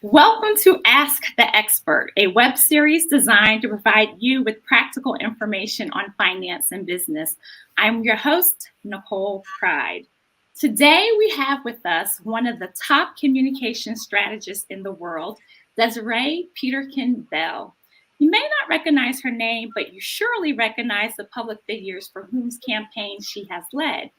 Welcome to Ask the Expert, a web series designed to provide you with practical information on finance and business. I'm your host, Nicole Pride. Today, we have with us one of the top communication strategists in the world, Desiree Peterkin Bell. You may not recognize her name, but you surely recognize the public figures for whose campaigns she has led.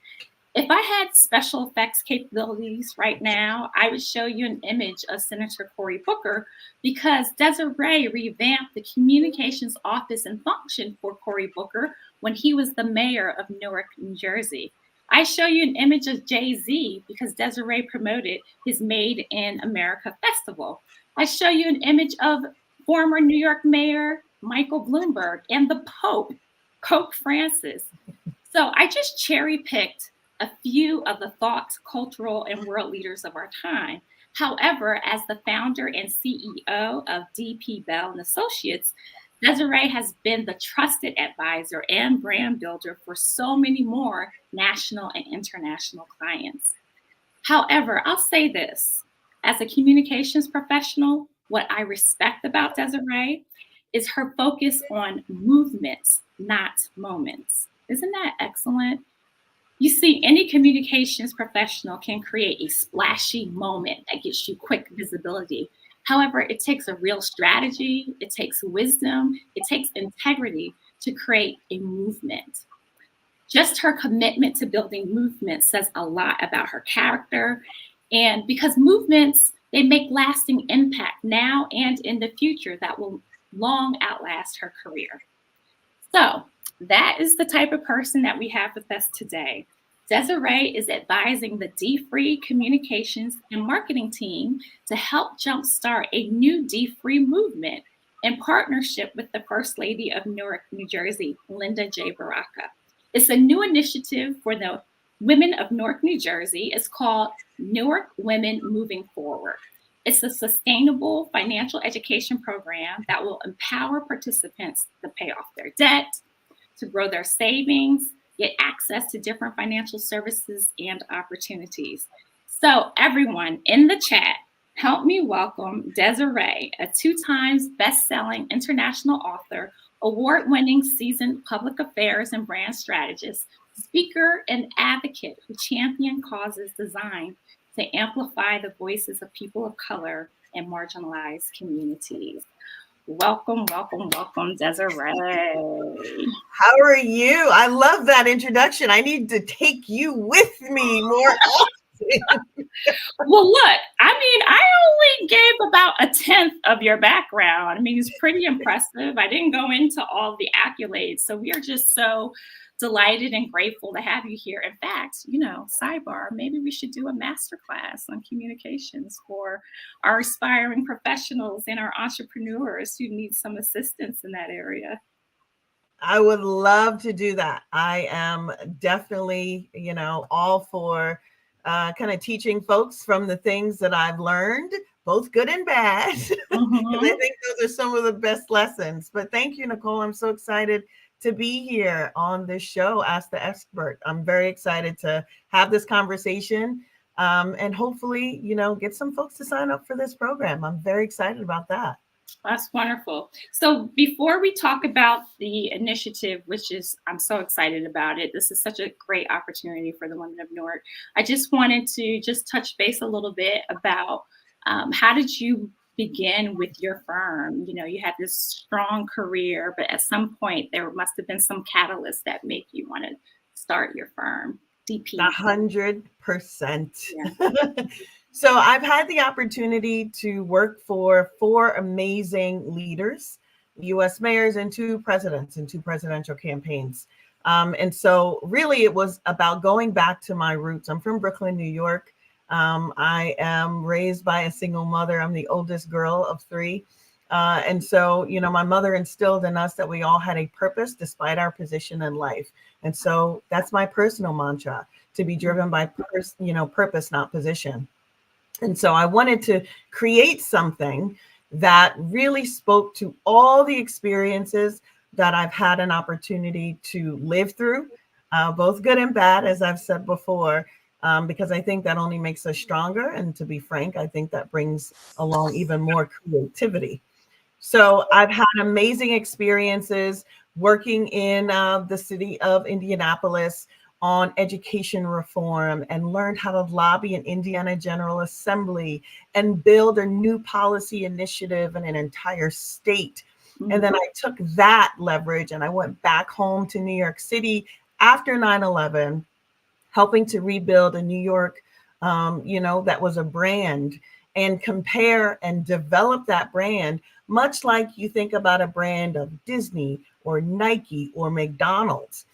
If I had special effects capabilities right now, I would show you an image of Senator Cory Booker because Desiree revamped the communications office and function for Cory Booker when he was the mayor of Newark, New Jersey. I show you an image of Jay-Z because Desiree promoted his Made in America festival. I show you an image of former New York Mayor Michael Bloomberg and the Pope Francis. So I just cherry-picked a few of the thought, cultural, and world leaders of our time. However, as the founder and CEO of DP Bell & Associates, Desiree has been the trusted advisor and brand builder for so many more national and international clients. However, I'll say this, as a communications professional, what I respect about Desiree is her focus on movements, not moments. Isn't that excellent? You see, any communications professional can create a splashy moment that gets you quick visibility. However, it takes a real strategy, it takes wisdom, it takes integrity to create a movement. Just her commitment to building movements says a lot about her character. And because movements, they make lasting impact now and in the future that will long outlast her career. So, that is the type of person that we have with us today. Desiree is advising the D-Free communications and marketing team to help jumpstart a new D-Free movement in partnership with the First Lady of Newark, New Jersey, Linda J. Baraka. It's a new initiative for the women of Newark, New Jersey. It's called Newark Women Moving Forward. It's a sustainable financial education program that will empower participants to pay off their debt, to grow their savings, get access to different financial services and opportunities. So everyone in the chat, help me welcome Desiree, a 2-time best-selling international author, award-winning seasoned public affairs and brand strategist, speaker and advocate who champion causes designed to amplify the voices of people of color and marginalized communities. Welcome, welcome, welcome, Desiree. How are you? I love that introduction. I need to take you with me more often. Well, look, I only gave about a 10th of your background. It's pretty impressive. I didn't go into all the accolades. So we are just so delighted and grateful to have you here. In fact, sidebar, maybe we should do a masterclass on communications for our aspiring professionals and our entrepreneurs who need some assistance in that area. I would love to do that. I am definitely, all for kind of teaching folks from the things that I've learned, both good and bad. Mm-hmm. I think those are some of the best lessons. But thank you, Nicole. I'm so excited to be here on this show, Ask the Expert. I'm very excited to have this conversation and hopefully, get some folks to sign up for this program. I'm very excited about that. That's wonderful. So before we talk about the initiative, which is, I'm so excited about it. This is such a great opportunity for the women of Newark. I just wanted to just touch base a little bit about how did you begin with your firm? You had this strong career, but at some point there must have been some catalyst that made you want to start your firm, DP. 100%. Yeah. So I've had the opportunity to work for 4 amazing leaders, U.S. mayors and 2 presidents in 2 presidential campaigns. And so really it was about going back to my roots. I'm from Brooklyn, New York. I am raised by a single mother. I'm the oldest girl of 3. And so, my mother instilled in us that we all had a purpose despite our position in life. And so that's my personal mantra, to be driven by purpose, not position. And so I wanted to create something that really spoke to all the experiences that I've had an opportunity to live through, both good and bad, as I've said before, because I think that only makes us stronger. And to be frank, I think that brings along even more creativity. So I've had amazing experiences working in the city of Indianapolis on education reform, and learned how to lobby an Indiana General Assembly and build a new policy initiative in an entire state. And then I took that leverage and I went back home to New York City after 9/11, helping to rebuild a New York, that was a brand, and compare and develop that brand, much like you think about a brand of Disney or Nike or McDonald's,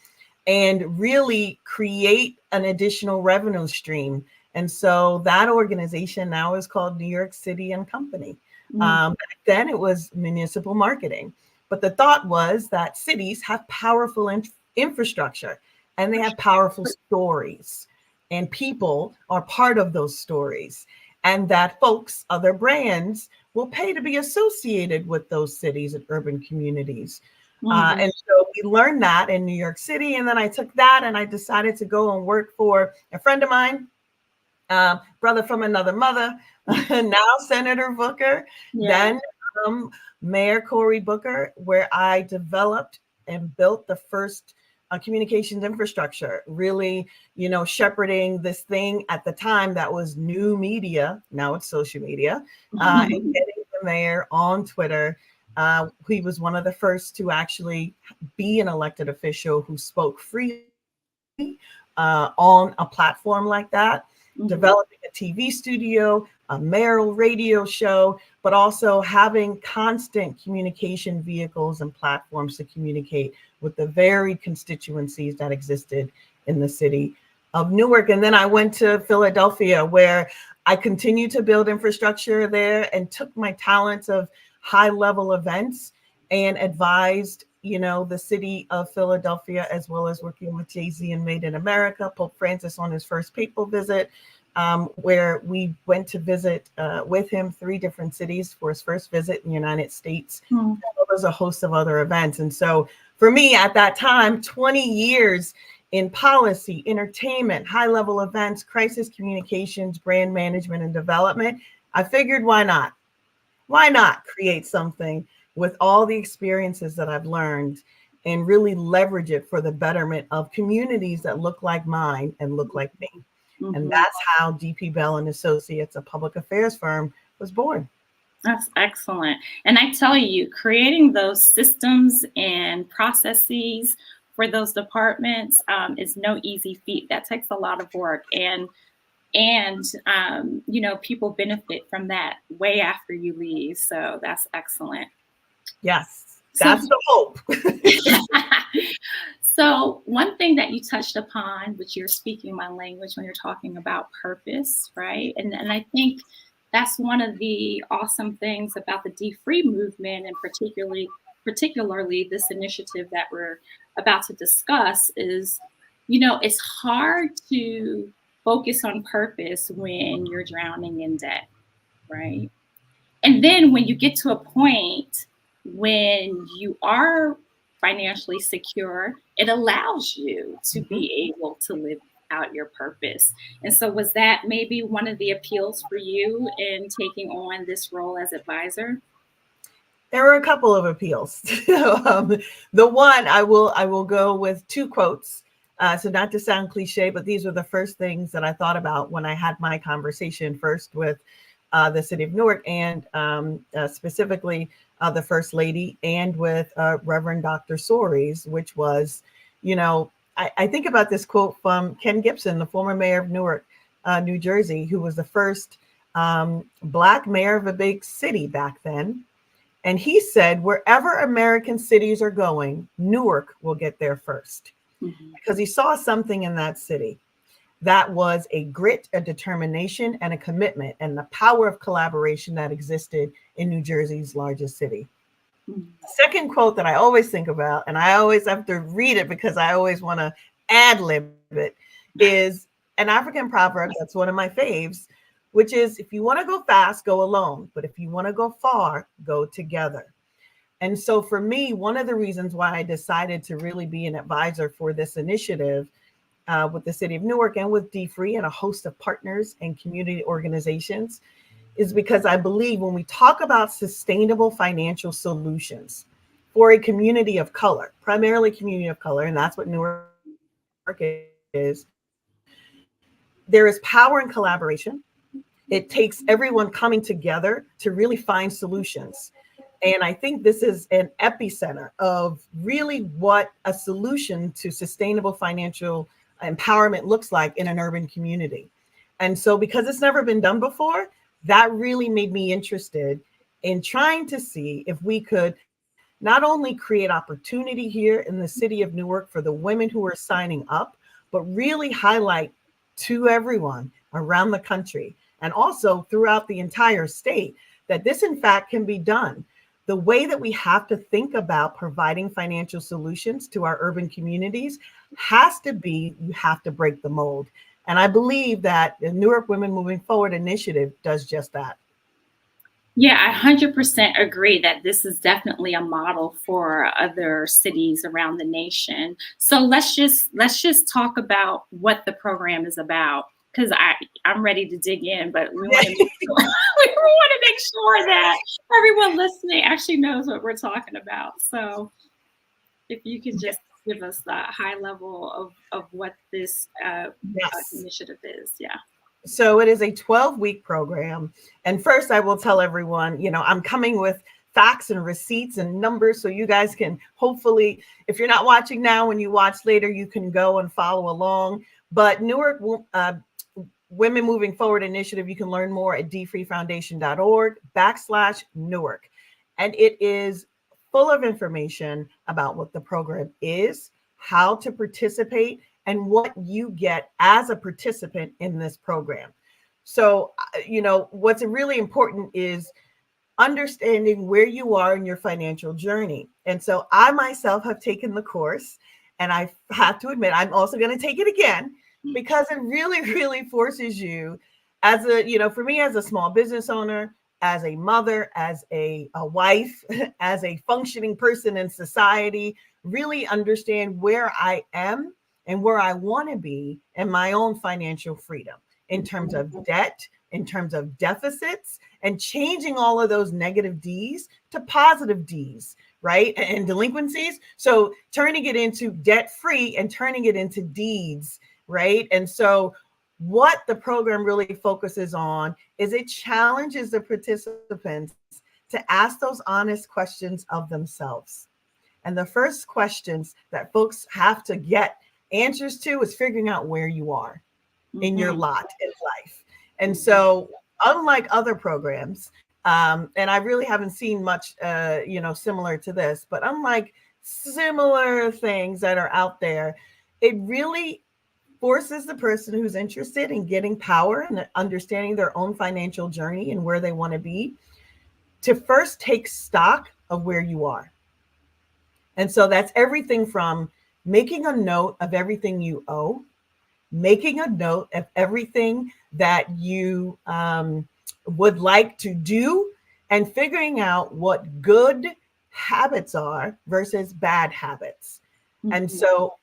and really create an additional revenue stream. And so that organization now is called New York City and Company. Back then it was municipal marketing. But the thought was that cities have powerful infrastructure and they have powerful stories, and people are part of those stories. And that folks, other brands, will pay to be associated with those cities and urban communities. And so we learned that in New York City. And then I took that and I decided to go and work for a friend of mine, brother from another mother, now Senator Booker, then Mayor Cory Booker, where I developed and built the first communications infrastructure, really, shepherding this thing at the time that was new media. Now it's social media, and getting the mayor on Twitter. He was one of the first to actually be an elected official who spoke freely on a platform like that, developing a TV studio, a mayoral radio show, but also having constant communication vehicles and platforms to communicate with the varied constituencies that existed in the city of Newark. And then I went to Philadelphia, where I continued to build infrastructure there and took my talents of high-level events and advised, the city of Philadelphia, as well as working with Jay-Z and Made in America, Pope Francis on his first papal visit, where we went to visit with him 3 different cities for his first visit in the United States. As well as a host of other events. And so for me at that time, 20 years in policy, entertainment, high-level events, crisis communications, brand management, and development, I figured, why not? Why not create something with all the experiences that I've learned and really leverage it for the betterment of communities that look like mine and look like me? And that's how DP Bell and Associates, a public affairs firm, was born. That's excellent. And I tell you, creating those systems and processes for those departments is no easy feat. That takes a lot of work. And people benefit from that way after you leave. So that's excellent. Yes, that's the hope. So one thing that you touched upon, which you're speaking my language when you're talking about purpose, right? And I think that's one of the awesome things about the D-Free movement, and particularly this initiative that we're about to discuss is, it's hard to focus on purpose when you're drowning in debt, right? And then when you get to a point when you are financially secure, it allows you to be able to live out your purpose. And so was that maybe one of the appeals for you in taking on this role as advisor? There were a couple of appeals. The one, I will go with 2 quotes. So not to sound cliche, but these were the first things that I thought about when I had my conversation first with the city of Newark, and specifically the First Lady, and with Reverend Dr. Soares, which was, I think about this quote from Ken Gibson, the former mayor of Newark, New Jersey, who was the first Black mayor of a big city back then. And he said, wherever American cities are going, Newark will get there first. Because he saw something in that city that was a grit, a determination, and a commitment, and the power of collaboration that existed in New Jersey's largest city. The second quote that I always think about, and I always have to read it because I always want to ad lib it, is an African proverb that's one of my faves, which is if you want to go fast, go alone. But if you want to go far, go together. And so for me, one of the reasons why I decided to really be an advisor for this initiative with the city of Newark and with D-Free and a host of partners and community organizations is because I believe when we talk about sustainable financial solutions for a community of color, primarily community of color, and that's what Newark is, there is power in collaboration. It takes everyone coming together to really find solutions. And I think this is an epicenter of really what a solution to sustainable financial empowerment looks like in an urban community. And so because it's never been done before, that really made me interested in trying to see if we could not only create opportunity here in the city of Newark for the women who are signing up, but really highlight to everyone around the country and also throughout the entire state that this in fact can be done. The way that we have to think about providing financial solutions to our urban communities has to be, you have to break the mold. And I believe that the Newark Women Moving Forward initiative does just that. Yeah, I 100% agree that this is definitely a model for other cities around the nation. So let's just talk about what the program is about, because I'm ready to dig in, but we want to make sure that everyone listening actually knows what we're talking about. So if you could just give us the high level of what this initiative is. Yeah. So it is a 12-week program. And first, I will tell everyone, I'm coming with facts and receipts and numbers so you guys can hopefully, if you're not watching now, when you watch later, you can go and follow along. But Newark Women Moving Forward initiative, you can learn more at dfreefoundation.org/Newark. And it is full of information about what the program is, how to participate, and what you get as a participant in this program. So, what's really important is understanding where you are in your financial journey. And so I myself have taken the course, and I have to admit, I'm also going to take it again because it really, really forces you as for me, as a small business owner, as a mother, as a wife, as a functioning person in society, really understand where I am and where I want to be in my own financial freedom in terms of debt, in terms of deficits, and changing all of those negative D's to positive D's, right? And delinquencies. So turning it into debt free and turning it into deeds, right? And so what the program really focuses on is it challenges the participants to ask those honest questions of themselves. And the first questions that folks have to get answers to is figuring out where you are in your lot in life. And so unlike other programs, and I really haven't seen much, similar to this, but unlike similar things that are out there, it really forces the person who's interested in getting power and understanding their own financial journey and where they want to be to first take stock of where you are. And so that's everything from making a note of everything you owe, making a note of everything that you would like to do, and figuring out what good habits are versus bad habits. Mm-hmm. And so,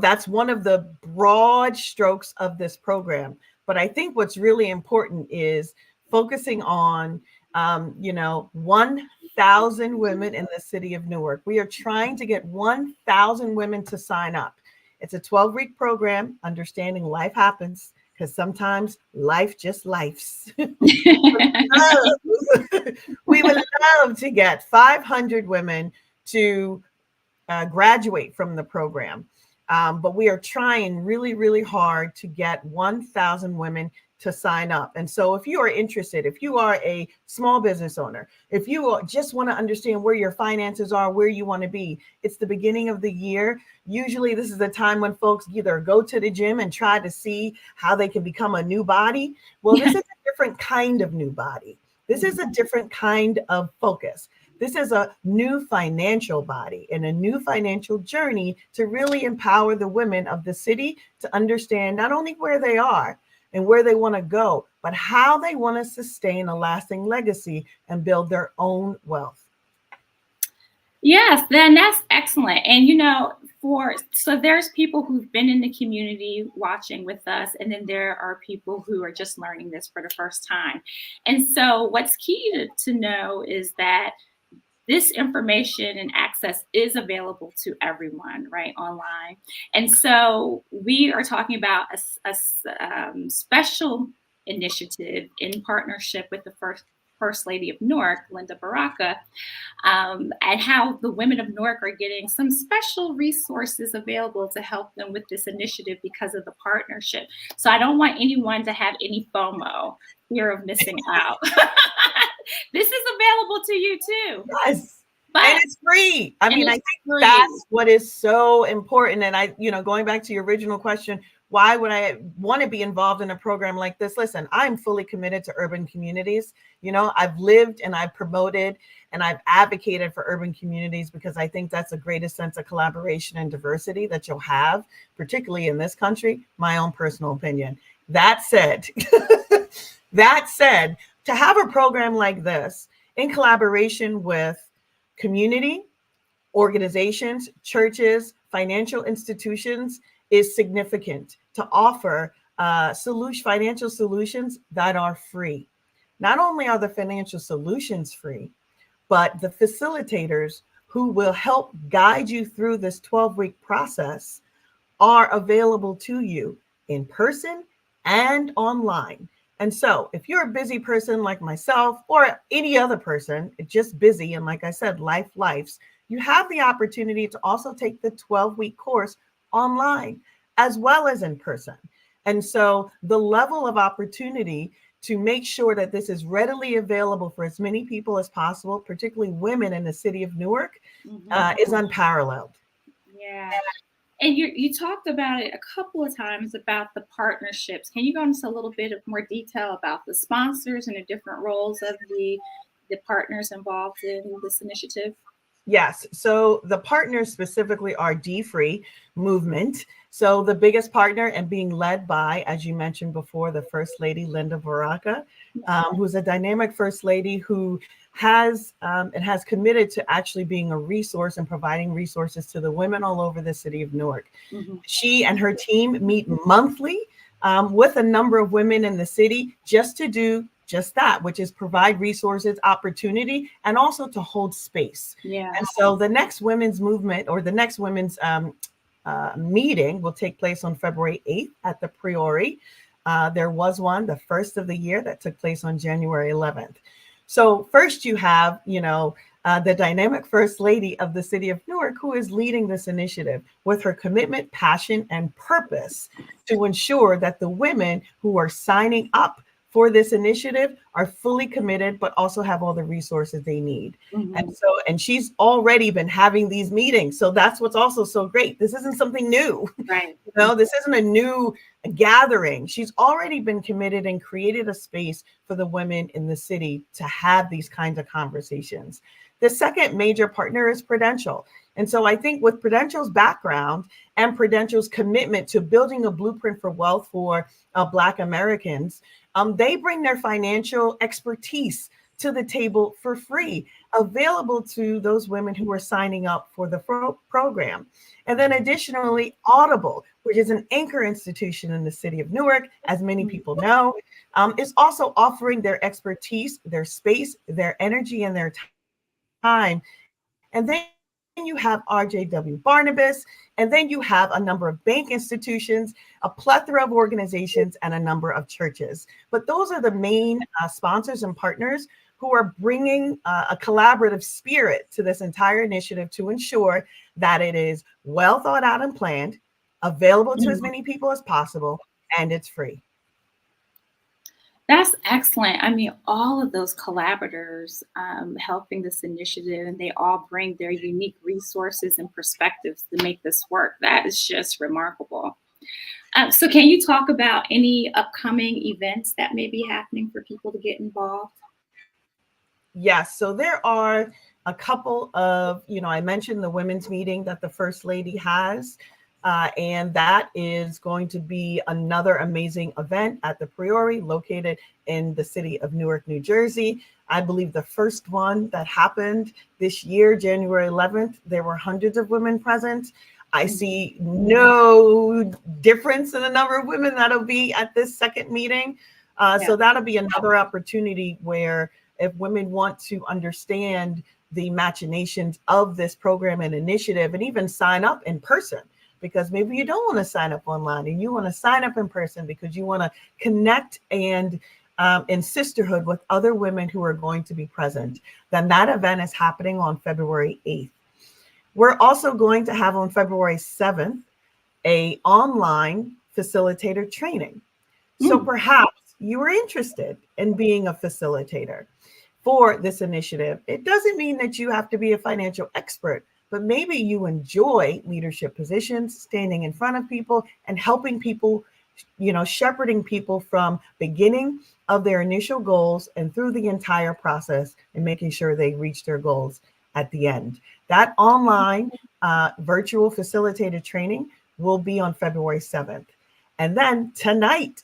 that's one of the broad strokes of this program. But I think what's really important is focusing on, 1,000 women in the city of Newark. We are trying to get 1,000 women to sign up. It's a 12-week program, understanding life happens, because sometimes life just lifes. We would love to get 500 women to graduate from the program. But we are trying really, really hard to get 1,000 women to sign up. And so if you are interested, if you are a small business owner, if you just want to understand where your finances are, where you want to be, it's the beginning of the year. Usually this is the time when folks either go to the gym and try to see how they can become a new body. Well, this is a different kind of new body. This is a different kind of focus. This is a new financial body and a new financial journey to really empower the women of the city to understand not only where they are, and where they want to go, but how they want to sustain a lasting legacy and build their own wealth. Yes, then that's excellent. And so there's people who've been in the community watching with us, and then there are people who are just learning this for the first time. And so what's key to know is that this information and access is available to everyone, right, online. And so we are talking about a special initiative in partnership with the First Lady of Newark, Linda Baraka, and how the women of Newark are getting some special resources available to help them with this initiative because of the partnership. So I don't want anyone to have any FOMO, fear of missing out. This is available to you too. Yes. And it's free. I mean, I think free. That's what is so important. And going back to your original question, why would I want to be involved in a program like this? Listen, I'm fully committed to urban communities. I've lived and I've promoted and I've advocated for urban communities because I think that's the greatest sense of collaboration and diversity that you'll have, particularly in this country. My own personal opinion. That said, to have a program like this in collaboration with community, organizations, churches, financial institutions is significant to offer financial solutions that are free. Not only are the financial solutions free, but the facilitators who will help guide you through this 12-week process are available to you in person and online. And so if you're a busy person like myself or any other person, just busy, and like I said, lives, you have the opportunity to also take the 12-week course online as well as in person. And so the level of opportunity to make sure that this is readily available for as many people as possible, particularly women in the city of Newark, is unparalleled. Yeah. And you talked about it a couple of times about the partnerships. Can you go into a little bit of more detail about the sponsors and the different roles of the partners involved in this initiative? Yes. So the partners specifically are D-Free Movement. So the biggest partner and being led by, as you mentioned before, the First Lady, Linda Baraka, who's a dynamic First Lady who has committed to actually being a resource and providing resources to the women all over the city of Newark. She and her team meet monthly with a number of women in the city just to do just that, which is provide resources, opportunity, and also to hold space. Yeah. And so the next women's movement or the next women's meeting will take place on February 8th at the Priori. There was one, the first of the year, that took place on January 11th. So first you have, the dynamic First Lady of the city of Newark, who is leading this initiative with her commitment, passion, and purpose to ensure that the women who are signing up for this initiative are fully committed, but also have all the resources they need. And she's already been having these meetings. So that's what's also so great. This isn't something new. Right. This isn't a new gathering. She's already been committed and created a space for the women in the city to have these kinds of conversations. The second major partner is Prudential. And so I think with Prudential's background and Prudential's commitment to building a blueprint for wealth for Black Americans, they bring their financial expertise to the table for free, available to those women who are signing up for the program. And then additionally, Audible, which is an anchor institution in the city of Newark, as many people know, is also offering their expertise, their space, their energy, and their time. And then you have RJW Barnabas, and then you have a number of bank institutions, a plethora of organizations, and a number of churches. But those are the main sponsors and partners who are bringing a collaborative spirit to this entire initiative to ensure that it is well thought out and planned, available to as many people as possible, and it's free. That's excellent. I mean, all of those collaborators helping this initiative, and they all bring their unique resources and perspectives to make this work. That is just remarkable. So can you talk about any upcoming events that may be happening for people to get involved? Yes. So there are a couple of, I mentioned the women's meeting that the First Lady has. And that is going to be another amazing event at the Priori, located in the city of Newark, New Jersey. I believe the first one that happened this year, January 11th, there were hundreds of women present. I see no difference in the number of women that'll be at this second meeting. So that'll be another opportunity where if women want to understand the machinations of this program and initiative and even sign up in person, because maybe you don't want to sign up online and you want to sign up in person because you want to connect and in sisterhood with other women who are going to be present, then that event is happening on February 8th. We're also going to have on February 7th a online facilitator training. So perhaps you are interested in being a facilitator for this initiative. It doesn't mean that you have to be a financial expert, but maybe you enjoy leadership positions, standing in front of people and helping people, shepherding people from beginning of their initial goals and through the entire process and making sure they reach their goals at the end. That online virtual facilitator training will be on February 7th. And then tonight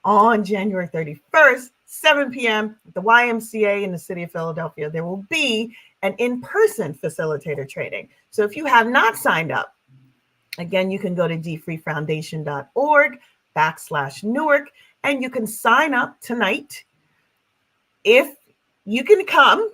on January 31st, 7 p.m. at the YMCA in the city of Philadelphia, there will be an in-person facilitator training. So if you have not signed up, again, you can go to dfreefoundation.org/Newark and you can sign up tonight. If you can come,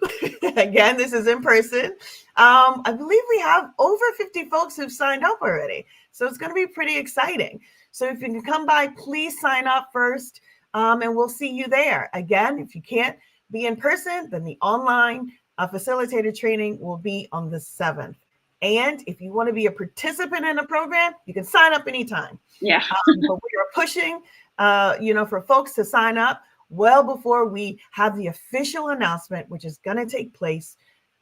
again, this is in person. I believe we have over 50 folks who've signed up already. So it's going to be pretty exciting. So if you can come by, please sign up first and we'll see you there. Again, if you can't be in person, then the online facilitator training will be on the 7th. And if you want to be a participant in the program, you can sign up anytime. Yeah. But we are pushing, for folks to sign up well before we have the official announcement, which is going to take place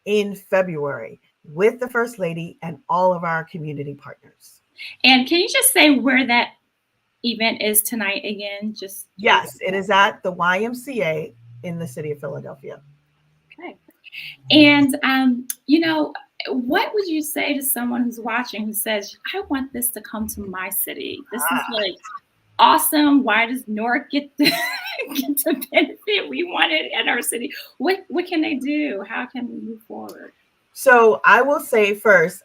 in February with the First Lady and all of our community partners. And can you just say where that event is tonight again? Yes, it is at the YMCA in the city of Philadelphia. Okay. And what would you say to someone who's watching who says, I want this to come to my city? This is like awesome. Why does Newark get to benefit? We want it at our city. What can they do? How can we move forward? So I will say first,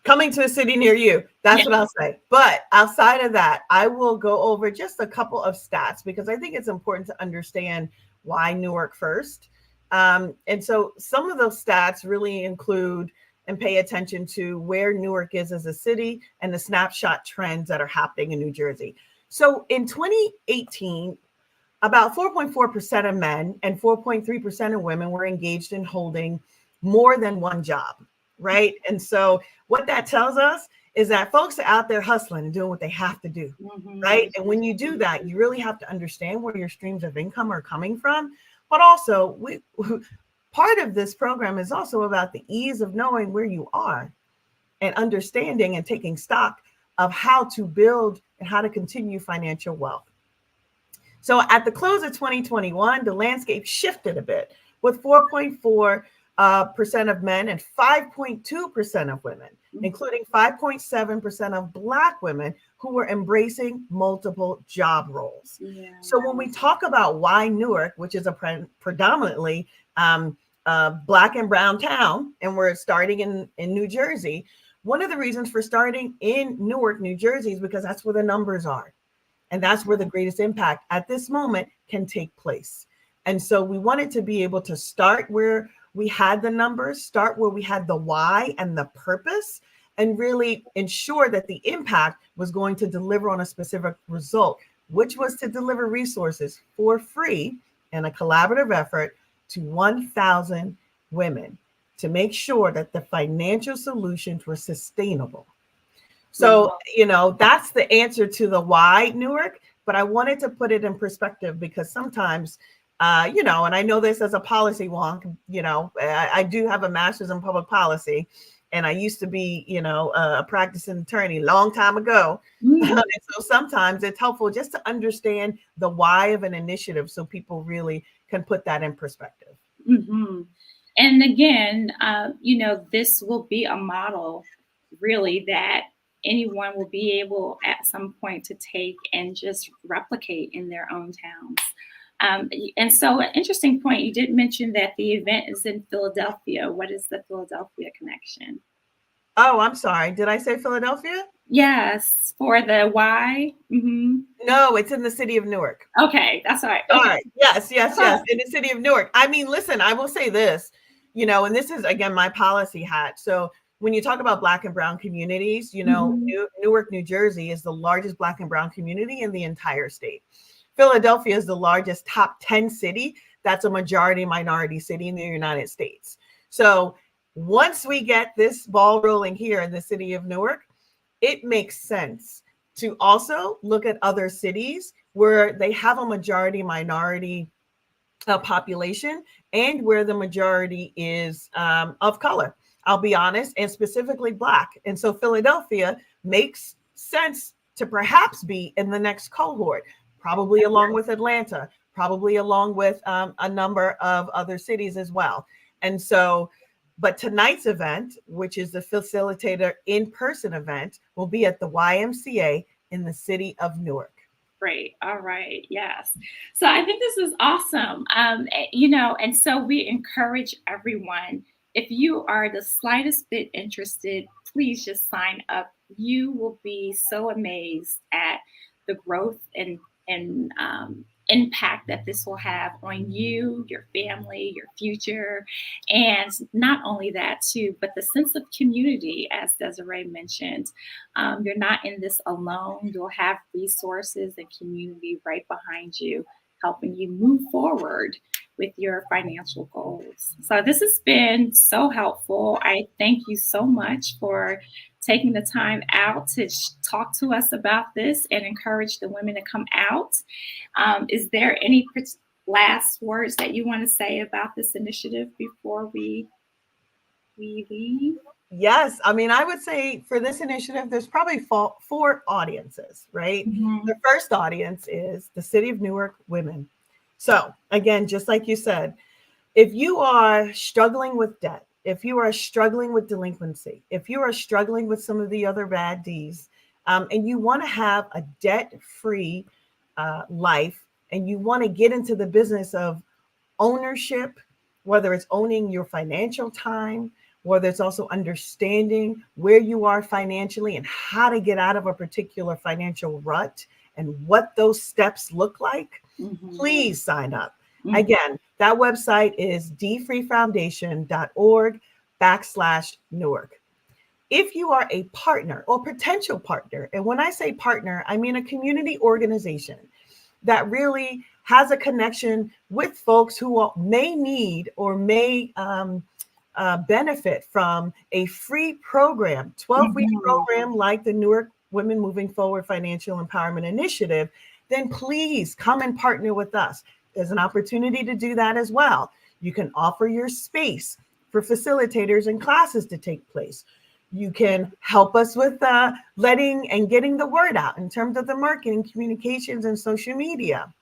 coming to a city near you, that's what I'll say. But outside of that, I will go over just a couple of stats because I think it's important to understand why Newark first. And so some of those stats really include and pay attention to where Newark is as a city and the snapshot trends that are happening in New Jersey. So in 2018, about 4.4% of men and 4.3% of women were engaged in holding more than one job, right? And so what that tells us is that folks are out there hustling and doing what they have to do, right? And when you do that, you really have to understand where your streams of income are coming from. But also, part of this program is also about the ease of knowing where you are and understanding and taking stock of how to build and how to continue financial wealth. So at the close of 2021, the landscape shifted a bit with 4.4% of men and 5.2% of women, including 5.7% of Black women who were embracing multiple job roles. Yeah. So when we talk about why Newark, which is a predominantly Black and brown town, and we're starting in New Jersey, one of the reasons for starting in Newark, New Jersey is because that's where the numbers are. And that's where the greatest impact at this moment can take place. And so we wanted to be able to start where we had the numbers, start where we had the why and the purpose, and really ensure that the impact was going to deliver on a specific result, which was to deliver resources for free in a collaborative effort to 1,000 women to make sure that the financial solutions were sustainable. So, that's the answer to the why Newark, but I wanted to put it in perspective because sometimes, and I know this as a policy wonk, I do have a master's in public policy and I used to be, a practicing attorney a long time ago. And so sometimes it's helpful just to understand the why of an initiative so people really can put that in perspective. Mm-hmm. And again, this will be a model really that anyone will be able at some point to take and just replicate in their own towns. And so, an interesting point, you did mention that the event is in Philadelphia. What is the Philadelphia connection? Oh, I'm sorry. Did I say Philadelphia? Yes, for the why. No, it's in the city of Newark. Okay, that's all right. All Okay. right. Yes, yes, yes. In the city of Newark. I mean, listen, I will say this, and this is again my policy hat. So when you talk about Black and Brown communities, Newark, New Jersey is the largest Black and Brown community in the entire state. Philadelphia is the largest top 10 city that's a majority minority city in the United States. So once we get this ball rolling here in the city of Newark, it makes sense to also look at other cities where they have a majority minority population and where the majority is of color. I'll be honest, and specifically Black. And so Philadelphia makes sense to perhaps be in the next cohort, probably along with Atlanta, probably along with a number of other cities as well. And so, but tonight's event, which is the facilitator in-person event, will be at the YMCA in the city of Newark. Great. All right. Yes. So I think this is awesome. And so we encourage everyone, if you are the slightest bit interested, please just sign up. You will be so amazed at the growth and impact that this will have on you, your family, your future. And not only that too, but the sense of community, as Desiree mentioned. You're not in this alone. You'll have resources and community right behind you, helping you move forward with your financial goals. So this has been so helpful. I thank you so much for taking the time out to talk to us about this and encourage the women to come out. Is there any last words that you want to say about this initiative before we leave? Yes. I mean, I would say for this initiative, there's probably four audiences, right? Mm-hmm. The first audience is the City of Newark women. So again, just like you said, if you are struggling with debt, if you are struggling with delinquency, if you are struggling with some of the other bad Ds, and you want to have a debt-free life, and you want to get into the business of ownership, whether it's owning your financial time, whether it's also understanding where you are financially and how to get out of a particular financial rut and what those steps look like, please sign up. Again, that website is dfreefoundation.org/Newark. If you are a partner or potential partner, and when I say partner, I mean a community organization that really has a connection with folks who may need or may benefit from a free program, 12-week program like the Newark Women Moving Forward Financial Empowerment Initiative, then please come and partner with us. There's an opportunity to do that as well. You can offer your space for facilitators and classes to take place. You can help us with letting and getting the word out in terms of the marketing, communications, and social media.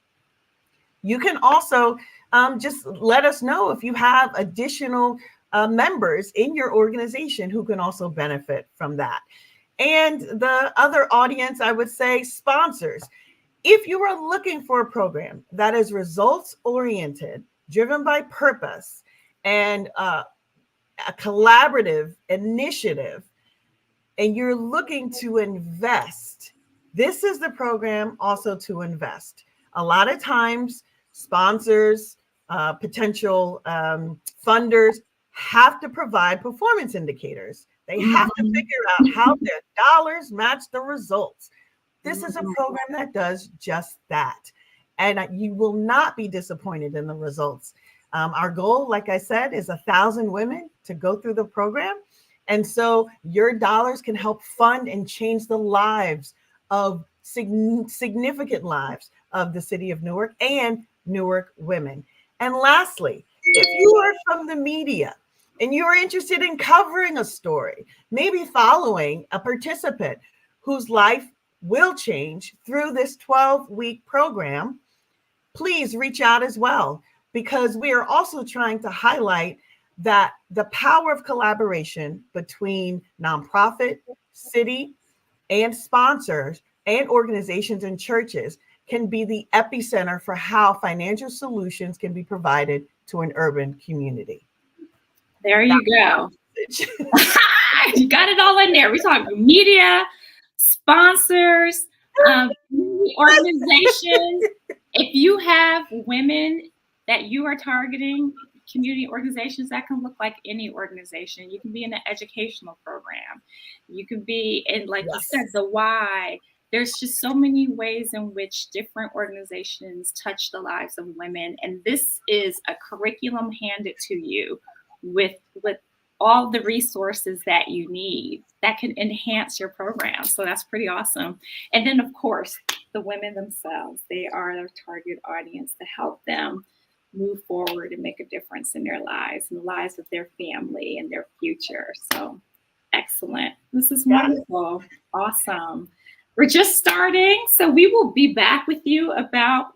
You can also just let us know if you have additional members in your organization who can also benefit from that. And the other audience, I would say sponsors. If you are looking for a program that is results oriented, driven by purpose, and a collaborative initiative, and you're looking to invest, this is the program also to invest. A lot of times, sponsors, potential funders have to provide performance indicators. They have to figure out how their dollars match the results. This is a program that does just that. And you will not be disappointed in the results. Our goal, like I said, is 1,000 women to go through the program. And so your dollars can help fund and change the lives of significant lives of the city of Newark and Newark women. And lastly, if you are from the media and you're interested in covering a story, maybe following a participant whose life will change through this 12-week program, please reach out as well, because we are also trying to highlight that the power of collaboration between nonprofit, city, and sponsors and organizations and churches can be the epicenter for how financial solutions can be provided to an urban community. There you go. You got it all in there. We're talking media, sponsors, organizations. If you have women that you are targeting, community organizations, that can look like any organization. You can be in an educational program. You can be in, like you said, the why. There's just so many ways in which different organizations touch the lives of women. And this is a curriculum handed to you with all the resources that you need that can enhance your program. So that's pretty awesome. And then, of course, the women themselves, they are our target audience to help them move forward and make a difference in their lives and the lives of their family and their future. So excellent. This is wonderful. Awesome. We're just starting. So we will be back with you about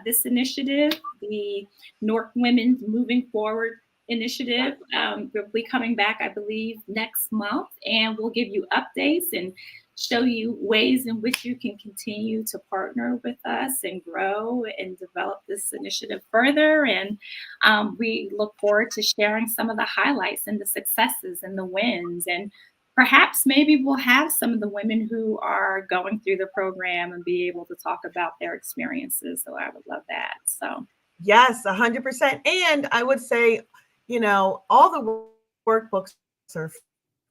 this initiative, the Newark Women Moving Forward initiative. We'll be coming back, I believe, next month, and we'll give you updates and show you ways in which you can continue to partner with us and grow and develop this initiative further. And we look forward to sharing some of the highlights and the successes and the wins. And perhaps maybe we'll have some of the women who are going through the program and be able to talk about their experiences. So I would love that. So yes, 100%. And I would say, you know, all the workbooks are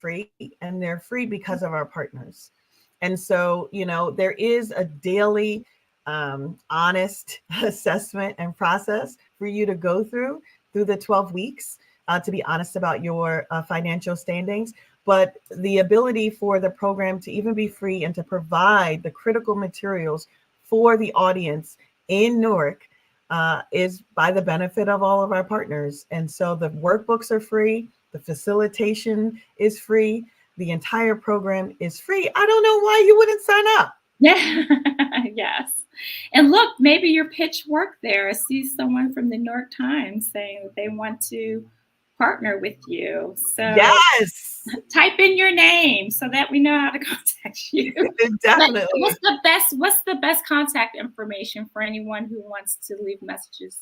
free, and they're free because of our partners. And so, you know, there is a daily honest assessment and process for you to go through the 12 weeks to be honest about your financial standings. But the ability for the program to even be free and to provide the critical materials for the audience in Newark is by the benefit of all of our partners. And so the workbooks are free, the facilitation is free, the entire program is free. I don't know why you wouldn't sign up. Yeah, yes. And look, maybe your pitch worked there. I see someone from the New York Times saying that they want to partner with you. So yes, type in your name so that we know how to contact you. Definitely. What's the best contact information for anyone who wants to leave messages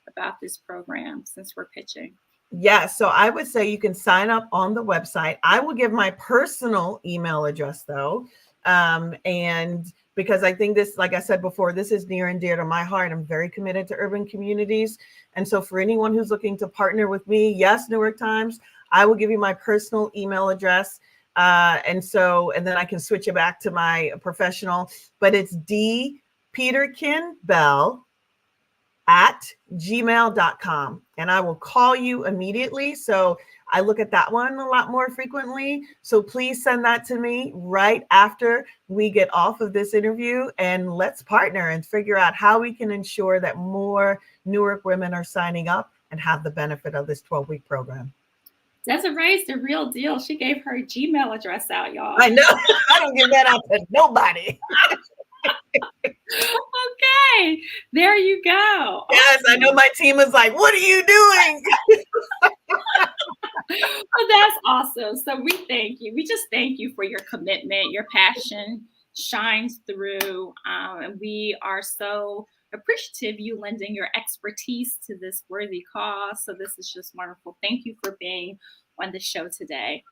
about this program since we're pitching? Yeah, so I would say you can sign up on the website. I will give my personal email address though. And because I think this, like I said before, this is near and dear to my heart. I'm very committed to urban communities. And so for anyone who's looking to partner with me, yes, Newark Times, I will give you my personal email address. And then I can switch it back to my professional, but it's dpeterkinbell@gmail.com. And I will call you immediately. So I look at that one a lot more frequently. So please send that to me right after we get off of this interview, and let's partner and figure out how we can ensure that more Newark women are signing up and have the benefit of this 12-week program. Desiree's the real deal. She gave her Gmail address out, y'all. I know. I don't give that out to nobody. Okay, there you go. Yes, I know my team is like, what are you doing? Oh, that's awesome. So we thank you. We just thank you for your commitment. Your passion shines through. And we are so appreciative you lending your expertise to this worthy cause. So this is just wonderful. Thank you for being on the show today.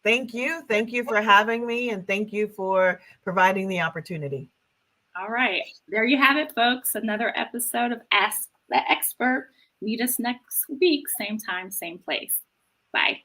Thank you. Thank you for having me, and thank you for providing the opportunity. All right. There you have it, folks. Another episode of Ask the Expert. Meet us next week, same time, same place. Bye.